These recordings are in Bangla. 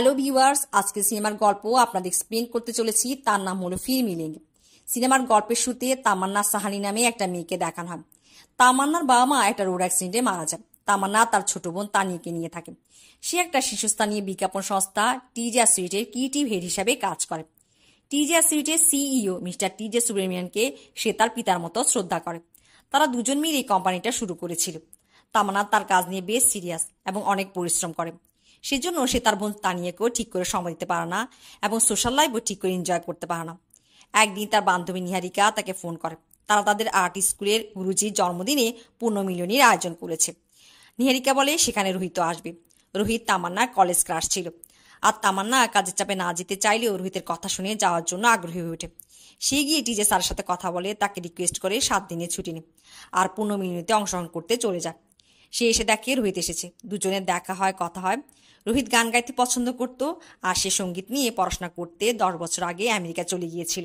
হ্যালো ভিউয়ার্স, আজকে সিনেমার গল্প আপনাদের এক্সপ্লেন করতে চলেছি। তার নাম হলো ফির মিলেঙ্গে। সিনেমার গল্পের শুরুতে তামান্না সাহানি নামে একটা মেয়েকে দেখানো হয়। তামান্নার বাবা মা একটা রোড অ্যাক্সিডেন্টে মারা যায়। তামান্না তার ছোট বোন তানিয়াকে নিয়ে থাকে। সে একটা শীর্ষস্থানীয় বিজ্ঞাপন সংস্থা টিজে অ্যাসোসিয়েটের ক্রিয়েটিভ হেড হিসাবে কাজ করে। টিজে অ্যাসোসিয়েটের সিইও মিস্টার টিজে সুব্রমণিয়ানকে সে তার পিতার মতো শ্রদ্ধা করে। তারা দুজন মিলে এই কোম্পানিটা শুরু করেছিল। তামান্না তার কাজ নিয়ে বেশ সিরিয়াস এবং অনেক পরিশ্রম করে। সেজন্য সে তার বোন তানিয়াকেও ঠিক করে সময় দিতে পারে না এবং সোশ্যাল লাইফও ঠিক করে এনজয় করতে পারে না। একদিন তার বান্ধবী নিহারিকা তাকে ফোন করে। তারা তাদের আর্ট স্কুলের গুরুজির জন্মদিনে পুণ্যমিলনীর আয়োজন করেছে। নিহারিকা বলে সেখানে রোহিত আসবে। রোহিত তামান্নার কলেজ ক্লাস ছিল, আর তামান্না কাজের চাপে না যেতে চাইলেও রোহিতের কথা শুনে যাওয়ার জন্য আগ্রহী হয়ে ওঠে। সে গিয়ে টিজে স্যারের সাথে কথা বলে তাকে রিকোয়েস্ট করে 7 দিনের ছুটি নেয় আর পুণ্যমিলনীতে অংশগ্রহণ করতে চলে যায়। সে এসে দেখে রোহিত এসেছে। দুজনের দেখা হয়, কথা হয়। রোহিত গান গাইতে পছন্দ করত, আর সে সঙ্গীত নিয়ে পড়াশোনা করতে 10 বছর আগে আমেরিকা চলে গিয়েছিল।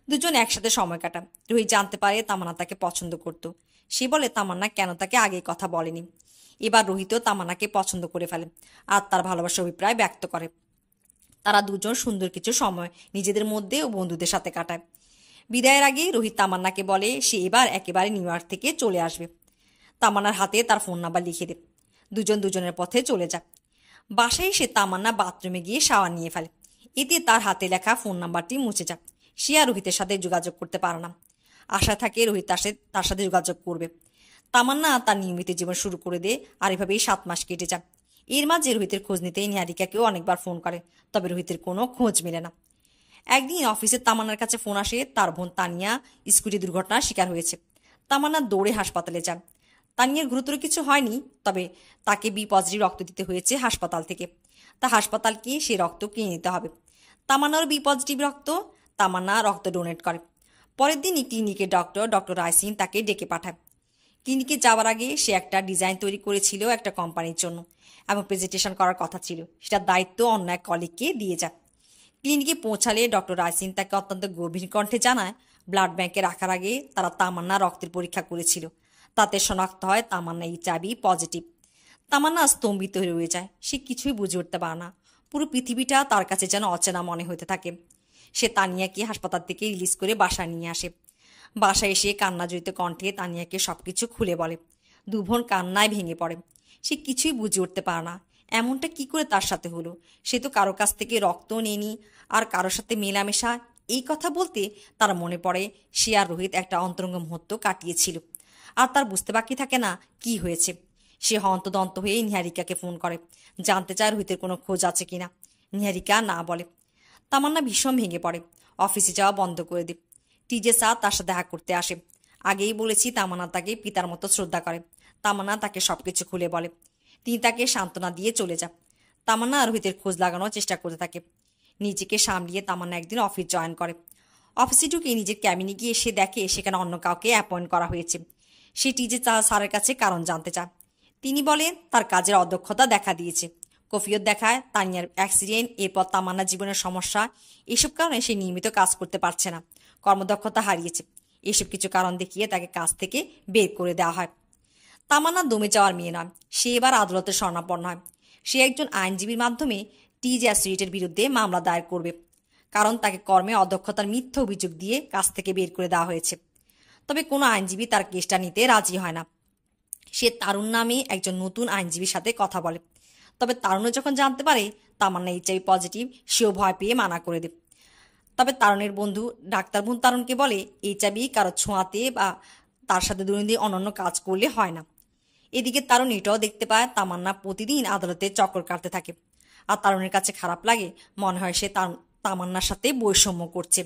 দুজন একসাথে সময় কাটায়। রোহিত জানতে পারে তামান্না তাকে পছন্দ করত। সে বলে তামান্না কেন তাকে আগে কথা বলেনি। এবার রোহিতও তামান্নাকে পছন্দ করে ফেলে আর তার ভালোবাসার অভিপ্রায় ব্যক্ত করে। তারা দুজন সুন্দর কিছু সময় নিজেদের মধ্যে ও বন্ধুদের সাথে কাটায়। বিদায়ের আগে রোহিত তামান্নাকে বলে সে এবার একেবারে নিউ ইয়র্ক থেকে চলে আসবে। তামান্নার হাতে তার ফোন নাম্বার লিখে দেয়। দুজন দুজনের পথে চলে যায়। বাসায় এসে তামান্না বাথরুমে গিয়ে শাওয়ার নিয়ে ফেলে। এতে তার হাতে লেখা ফোন নাম্বারটি মুছে যায়। সে আর রোহিতের সাথে যোগাযোগ করতে পারে না। আশা থাকে রোহিত তার সাথে যোগাযোগ করবে। তামান্না তার নিয়মিত জীবন শুরু করে দেয়, আর এভাবেই 7 মাস কেটে যায়। এর মাঝে রোহিতের খোঁজ নিতে নিহারিকাকেও অনেকবার ফোন করে, তবে রোহিতের কোনো খোঁজ মেলে না। একদিন অফিসে তামান্নার কাছে ফোন আসে তার বোন তানিয়া স্কুটি দুর্ঘটনার শিকার হয়েছে। তামান্না দৌড়ে হাসপাতালে যান। তানিয়ার গুরুতর কিছু হয়নি, তবে তাকে বি পজিটিভ রক্ত দিতে হয়েছে হাসপাতাল থেকে। তা হাসপাতালকে সে রক্ত কিনে নিতে হবে। তামান্নার বি পজিটিভ রক্ত। তামান্না রক্ত ডোনেট করে। পরের দিনই ক্লিনিকের ডক্টর রাইসিন তাকে ডেকে পাঠায়। ক্লিনিকে যাওয়ার আগে সে একটা ডিজাইন তৈরি করেছিল একটা কোম্পানির জন্য এবং প্রেজেন্টেশন করার কথা ছিল। সেটার দায়িত্ব অন্য এক কলিগকে দিয়ে যায়। ক্লিনিকে পৌঁছালে ডক্টর রাইসিন তাকে অত্যন্ত গভীর কণ্ঠে জানায় ব্লাড ব্যাংকে রাখার আগে তারা তামান্না রক্তের পরীক্ষা করেছিল। তাতে শনাক্ত হয় তামান্না এইচআইভি পজিটিভ। তামান্না স্তম্ভিত হয়ে রয়ে যায়। সে কিছুই বুঝে উঠতে পারে না। পুরো পৃথিবীটা তার কাছে যেন অচেনা মনে হতে থাকে। সে তানিয়াকে হাসপাতাল থেকে রিলিজ করে বাসায় নিয়ে আসে। বাসায় এসে কান্নাজড়িত কণ্ঠে তানিয়াকে সবকিছু খুলে বলে। দুবোন কান্নায় ভেঙে পড়ে। সে কিছুই বুঝে উঠতে পারে না এমনটা কি করে তার সাথে হলো। সে তো কারো কাছ থেকে রক্ত নেয়নি, আর কারোর সাথে মেলামেশা। এই কথা বলতে তার মনে পড়ে সে আর রোহিত একটা অন্তরঙ্গ মুহূর্ত কাটিয়েছিল, আর তার বুঝতে বাকি থাকে না কি হয়েছে। সে হন্তদন্ত হয়ে নিহারিকাকে ফোন করে, জানতে চায় রোহিতের কোনো খোঁজ আছে কিনা। নিহারিকা না বলে। তামান্না ভীষণ ভেঙে পড়ে। অফিসে যাওয়া বন্ধ করে দেয়। টিজে স্যার তার সাথে দেখা করতে আসে। আগেই বলেছি তামান্না তাকে পিতার মতো শ্রদ্ধা করে। তামান্না তাকে সবকিছু খুলে বলে। তিনি তাকে সান্ত্বনা দিয়ে চলে যায়। তামান্না রোহিতের খোঁজ লাগানোর চেষ্টা করতে থাকে। নিজেকে সামলিয়ে তামান্না একদিন অফিস জয়েন করে। অফিসে ঢুকে নিজের ক্যাবিনে গিয়ে সে দেখে সেখানে অন্য কাউকে অ্যাপয়েন্ট করা হয়েছে। সে টিজে স্যারের কাছে কারণ জানতে চায়। তিনি বলেন তার কাজের অদক্ষতা দেখা দিয়েছে। কফিয়ত দেখায় তানিয়ার অ্যাক্সিডেন্ট, এরপর তামান্নার জীবনের সমস্যা। এসব কারণে সে নিয়মিত কাজ করতে পারছে না, কর্মদক্ষতা হারিয়েছে। এসব কিছু কারণ দেখিয়ে তাকে কাজ থেকে বের করে দেওয়া হয়। তামান্না দমে যাওয়ার মেয়ে নয়। সে এবার আদালতের শরণাপন্ন হয়। সে একজন আইনজীবীর মাধ্যমে টিজে অ্যাসোসিয়েটের বিরুদ্ধে মামলা দায়ের করবে, কারণ তাকে কর্মে অদক্ষতার মিথ্যা অভিযোগ দিয়ে কাজ থেকে বের করে দেওয়া হয়েছে। তবে কোনো আইনজীবী তার কেসটা নিতে রাজি হয় না। সে তারুণ নামে একজন নতুন আইনজীবীর সাথে কথা বলে। তবে তারুণও যখন জানতে পারে তামান্না এইচআইভি পজিটিভ, সেও ভয় পেয়ে মানা করে দেয়। তবে তারুণের বন্ধু ডাক্তার বোন তারুণকে বলে এইচআইভি কারো ছোঁয়াতে বা তার সাথে দৈনন্দিন অনন্য কাজ করলে হয় না। এদিকে তারুণ এটাও দেখতে পায় তামান্না প্রতিদিন আদালতে চক্কর কাটতে থাকে, আর তারুণের কাছে খারাপ লাগে। মনে হয় সে তামান্নার সাথে বৈষম্য করছে।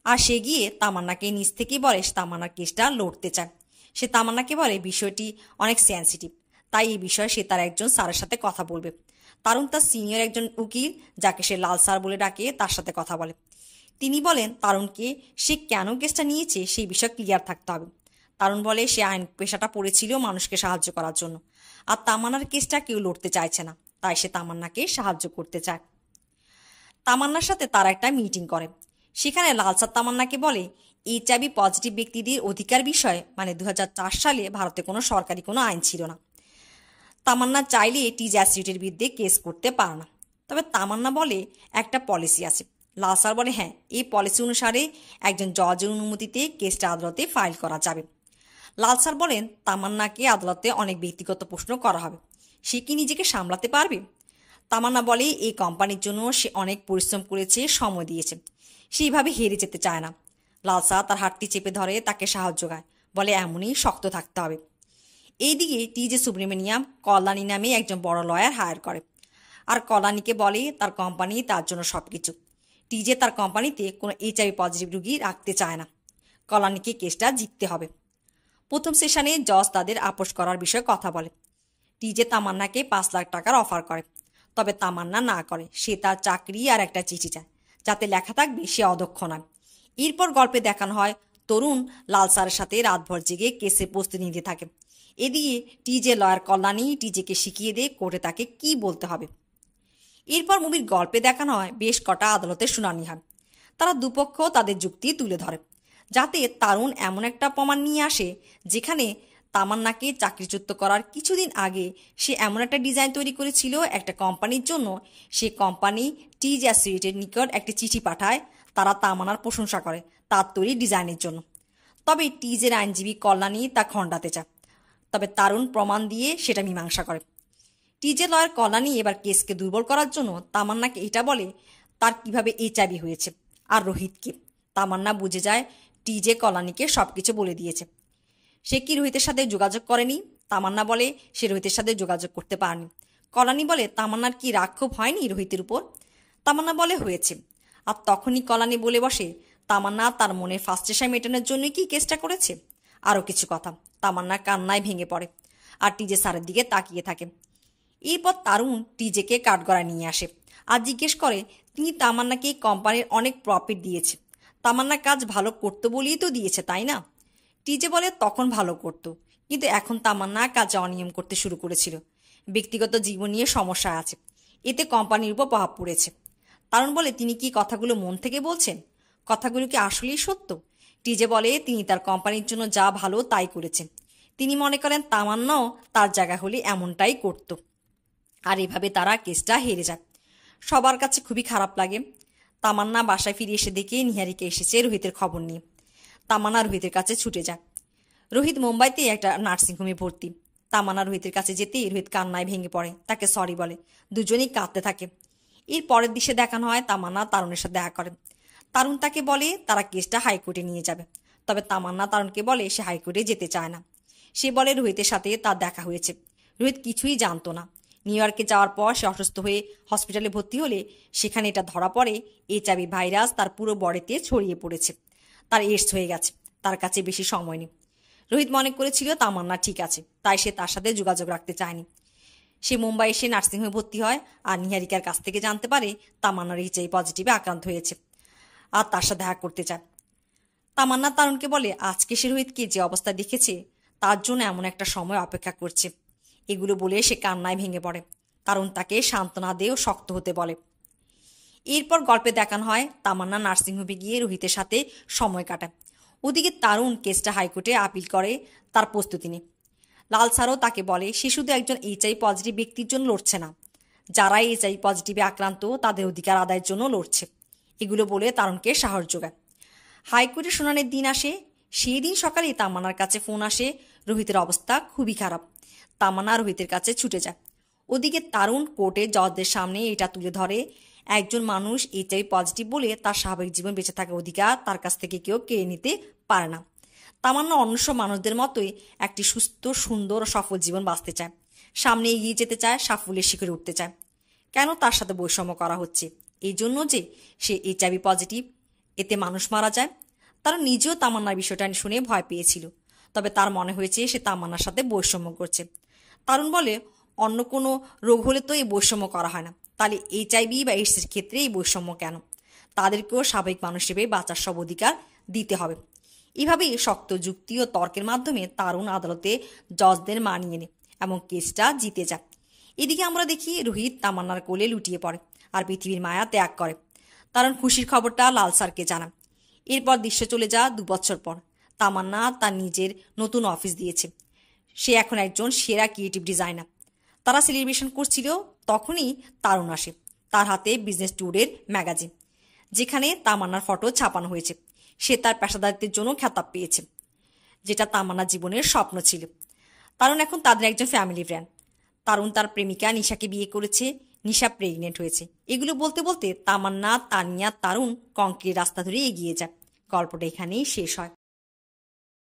আর সে গিয়ে তামান্নাকে নিজ থেকেই বলে তামান্নার কেসটা লড়তে চায়। সে তামান্নাকে বলে বিষয়টি অনেক সেন্সিটিভ, তাই এই বিষয়ে সে তার একজন স্যারের সাথে কথা বলবে। তারুণ তার সিনিয়র একজন উকিল, যাকে সে লাল স্যার বলে ডাকে, তার সাথে কথা বলে। তিনি বলেন তারুণকে সে কেন কেসটা নিয়েছে সেই বিষয়ে ক্লিয়ার থাকতে হবে। তারুণ বলে সে আইন পেশাটা পড়েছিল মানুষকে সাহায্য করার জন্য, আর তামান্নার কেসটা কেউ লড়তে চাইছে না, তাই সে তামান্নাকে সাহায্য করতে চায়। তামান্নার সাথে তারা একটা মিটিং করে। সেখানে লাল স্যার তামান্নাকে বলে এইচআইভি পজিটিভ ব্যক্তিদের অধিকার বিষয়ে 2004 সালে ভারতে কোনো সরকারি কোনো আইন ছিল না। তামান্না চাইলে টিজে অ্যাসোসিয়েটের বিরুদ্ধে কেস করতে পারে না। তবে তামান্না বলে একটা পলিসি আছে। লাল স্যার বলে হ্যাঁ, এই পলিসি অনুসারে একজন জজের অনুমতিতে কেসটা আদালতে ফাইল করা যাবে। লাল স্যার বলেন তামান্নাকে আদালতে অনেক ব্যক্তিগত প্রশ্ন করা হবে, সে কি নিজেকে সামলাতে পারবে? তামান্না বলে এই কোম্পানির জন্য সে অনেক পরিশ্রম করেছে, সময় দিয়েছে, সেইভাবে হেরে যেতে চায় না। লাল স্যার তার হাতটি চেপে ধরে, তাকে সাহায্য যোগায়, বলে এমনই শক্ত থাকতে হবে। এইদিকে টিজে সুব্রমণিয়াম কল্যাণী নামে একজন বড় লয়ার হায়ার করে, আর কল্যাণীকে বলে তার কোম্পানি তার জন্য সবকিছু। টিজে তার কোম্পানিতে কোনো HIV পজিটিভ রুগী রাখতে চায় না। কল্যাণীকে কেসটা জিততে হবে। প্রথম সেশনে জজ তাদের আপোষ করার বিষয়ে কথা বলে। টিজে তামান্নাকে 5 লাখ টাকার অফার করে, তবে তামান্না না করে। সে তার চাকরি আর একটা চিঠি চায়, যাতে লেখা থাকবে সে অদক্ষ নয়। এরপর গল্পে দেখানো হয় তরুণ লাল স্যারের সাথে রাতভর জেগে কেসে প্রস্তুতি নিতে থাকে। এদিকে টিজে লয়ার কল্যাণী টিজেকে শিখিয়ে দেয় কোর্টে তাকে কি বলতে হবে। এরপর মুভির গল্পে দেখানো হয় বেশ কটা আদালতের শুনানি হয়। তারা দুপক্ষ তাদের যুক্তি তুলে ধরে, যাতে তারুণ এমন একটা প্রমাণ নিয়ে আসে যেখানে তামান্নাকে চাকরিচ্যুত করার কিছুদিন আগে সে এমন একটা ডিজাইন তৈরি করেছিল একটা কোম্পানির জন্য। সে কোম্পানি টিজ অ্যাসোসিয়েটের নিকট একটি চিঠি পাঠায়, তারা তামান্নার প্রশংসা করে তার তৈরি ডিজাইনের জন্য। তবে টিজের আইনজীবী কল্যাণী তা খণ্ডাতে চায়, তবে তারুণ প্রমাণ দিয়ে সেটা মীমাংসা করে। টিজে লয়ার কল্যাণী এবার কেসকে দুর্বল করার জন্য তামান্নাকে এটা বলে তার কিভাবে HIV হয়েছে আর রোহিতকে। তামান্না বুঝে যায় টিজে কল্যাণীকে সবকিছু বলে দিয়েছে। সে কি রোহিতের সাথে যোগাযোগ করেনি? তামান্না বলে সে রোহিতের সাথে যোগাযোগ করতে পারেনি। কল্যাণী বলে তামান্নার কি রাগ ক্ষোভ হয়নি রোহিতের উপর? তামান্না বলে হয়েছে। আর তখনই কল্যাণী বলে বসে তামান্না তার মনের ফার্স্ট্রেশন মেটানোর জন্যই কি কেসটা করেছে। আরও কিছু কথা। তামান্না কান্নায় ভেঙে পড়ে আর টিজে স্যারের দিকে তাকিয়ে থাকে। এরপর তারুণ টিজেকে কাঠগড়ায় নিয়ে আসে আর জিজ্ঞেস করে তিনি তামান্নাকে কোম্পানির অনেক প্রফিট দিয়েছে, তামান্না কাজ ভালো করতো বলেই তো দিয়েছে, তাই না? টিজে বলে তখন ভালো করতো, কিন্তু এখন তামান্না কাজে অনিয়ম করতে শুরু করেছিল, ব্যক্তিগত জীবন নিয়ে সমস্যা আছে, এতে কোম্পানির উপর প্রভাব পড়েছে। তারুণ বলে তিনি কি কথাগুলো মন থেকে বলছেন? কথাগুলো কি আসলেই সত্য? টিজে বলে তিনি তার কোম্পানির জন্য যা ভালো তাই করেছেন, তিনি মনে করেন তামান্নাও তার জায়গা হলে এমনটাই করত। আর এভাবে তারা কেসটা হেরে যায়। সবার কাছে খুবই খারাপ লাগে। তামান্না বাসায় ফিরে এসে দেখে নিহারিকা এসেছে রোহিতের খবর নিয়ে। তামান্না রোহিতের কাছে ছুটে যায়। রোহিত মুম্বাইতে একটা নার্সিংহোমে ভর্তি। তামান্না রোহিতের কাছে যেতেই রোহিত কান্নায় ভেঙে পড়ে, তাকে সরি বলে, দুজনেই কাঁদতে থাকে। এর পরের দৃশ্যে দেখানো হয় তামান্না তারুণের সাথে দেখা করে। তারুণ তাকে বলে তারা কেসটা হাইকোর্টে নিয়ে যাবে, তবে তামান্না তারুণকে বলে সে হাইকোর্টে যেতে চায় না। সে বলে রোহিতের সাথে তার দেখা হয়েছে। রোহিত কিছুই জানতো না। নিউ ইয়র্কে যাওয়ার পর সে অসুস্থ হয়ে হসপিটালে ভর্তি হলে সেখানে এটা ধরা পড়ে HIV ভাইরাস তার পুরো বডিতে ছড়িয়ে পড়েছে, তার এইডস হয়ে গেছে, তার কাছে বেশি সময় নেই। রোহিত মনে করেছিল তামান্না ঠিক আছে, তাই সে তার সাথে যোগাযোগ রাখতে চায়নি। সে মুম্বাই এসে নার্সিংহোমে ভর্তি হয় আর নিহারিকার কাছ থেকে জানতে পারে তামান্নার HIV পজিটিভে আক্রান্ত হয়েছে আর তার সাথে দেখা করতে চায়। তামান্না তারুণকে বলে আজকে সে রোহিতকে যে অবস্থা দেখেছে তার জন্য এমন একটা সময় অপেক্ষা করছে। এগুলো বলে সে কান্নায় ভেঙে পড়ে। তারুণ তাকে সান্ত্বনা দিয়েও শক্ত হতে বলে। এরপর গল্পে দেখানো হয় তামান্না নার্সিংহোমে গিয়ে রোহিতের সাথে সময় কাটায়। ওদিকে তারুণ কেসটা হাইকোর্টে আপিল করে তার প্রস্তুতি নিয়ে। লাল স্যারও তাকে বলে সে শুধু একজন HIV পজিটিভ ব্যক্তির জন্য লড়ছে না, যারা HIV পজিটিভে আক্রান্ত তাদের অধিকার আদায়ের জন্য লড়ছে। এগুলো বলে তারুণকে সাহস যোগায়। হাইকোর্টে শুনানির দিন আসে। সেই দিন সকালেই তামান্নার কাছে ফোন আসে রোহিতের অবস্থা খুবই খারাপ। তামান্না রোহিতের কাছে ছুটে যায়। ওদিকে তারুণ কোর্টে জজদের সামনে এটা তুলে ধরে একজন মানুষ HIV পজিটিভ বলে তার স্বাভাবিক জীবন বেঁচে থাকার অধিকার তার কাছ থেকে কেউ কেড়ে নিতে পারে না। তামান্না অন্য সব মানুষদের মতোই একটি সুস্থ, সুন্দর ও সফল জীবন বাঁচতে চায়, সামনে এগিয়ে যেতে চায়, সাফল্যের শিখরে উঠতে চায়। কেন তার সাথে বৈষম্য করা হচ্ছে? এই জন্য যে সে HIV পজিটিভ, এতে মানুষ মারা যায়। তারা নিজেও তামান্নার বিষয়টা শুনে ভয় পেয়েছিল, তবে তার মনে হয়েছে সে তামান্নার সাথে বৈষম্য করছে। তারুণ বলে অন্য কোনো রোগ হলে তো এই বৈষম্য করা হয় না, তাহলে HIV বা এইডসের ক্ষেত্রে এই বৈষম্য কেন? তাদেরকেও স্বাভাবিক মানুষ হিসেবে বাঁচার সব অধিকার দিতে হবে। এভাবেই শক্ত যুক্তি ও তর্কের মাধ্যমে তারুণ আদালতে জজদের মানিয়ে নেয় এবং কেসটা জিতে যায়। এদিকে আমরা দেখি রোহিত তামান্নার কোলে লুটিয়ে পড়ে আর পৃথিবীর মায়া ত্যাগ করে। তারুণ খুশির খবরটা লাল স্যারকে জানান। এরপর দৃশ্য চলে যা 2 বছর পর। তামান্না তার নিজের নতুন অফিস দিয়েছে। সে এখন একজন সেরা ক্রিয়েটিভ ডিজাইনার। তারা সেলিব্রেশন করছিল, তখনই তারুণ আসে। তার হাতে বিজনেস ট্যুরের ম্যাগাজিন, যেখানে তামান্নার ফটো ছাপানো হয়েছে। সে তার পেশাদারিত্বের জন্য খেতাব পেয়েছে, যেটা তামান্নার জীবনের স্বপ্ন ছিল। তারুণ এখন তাদের একজন ফ্যামিলি ব্র্যান্ড। তারুণ তার প্রেমিকা নিশাকে বিয়ে করেছে, নিশা প্রেগনেন্ট হয়েছে। এগুলো বলতে বলতে তামান্না, তানিয়া, তারুণ কংক্রিট রাস্তা ধরে এগিয়ে যায়। গল্পটা এখানেই শেষ হয়।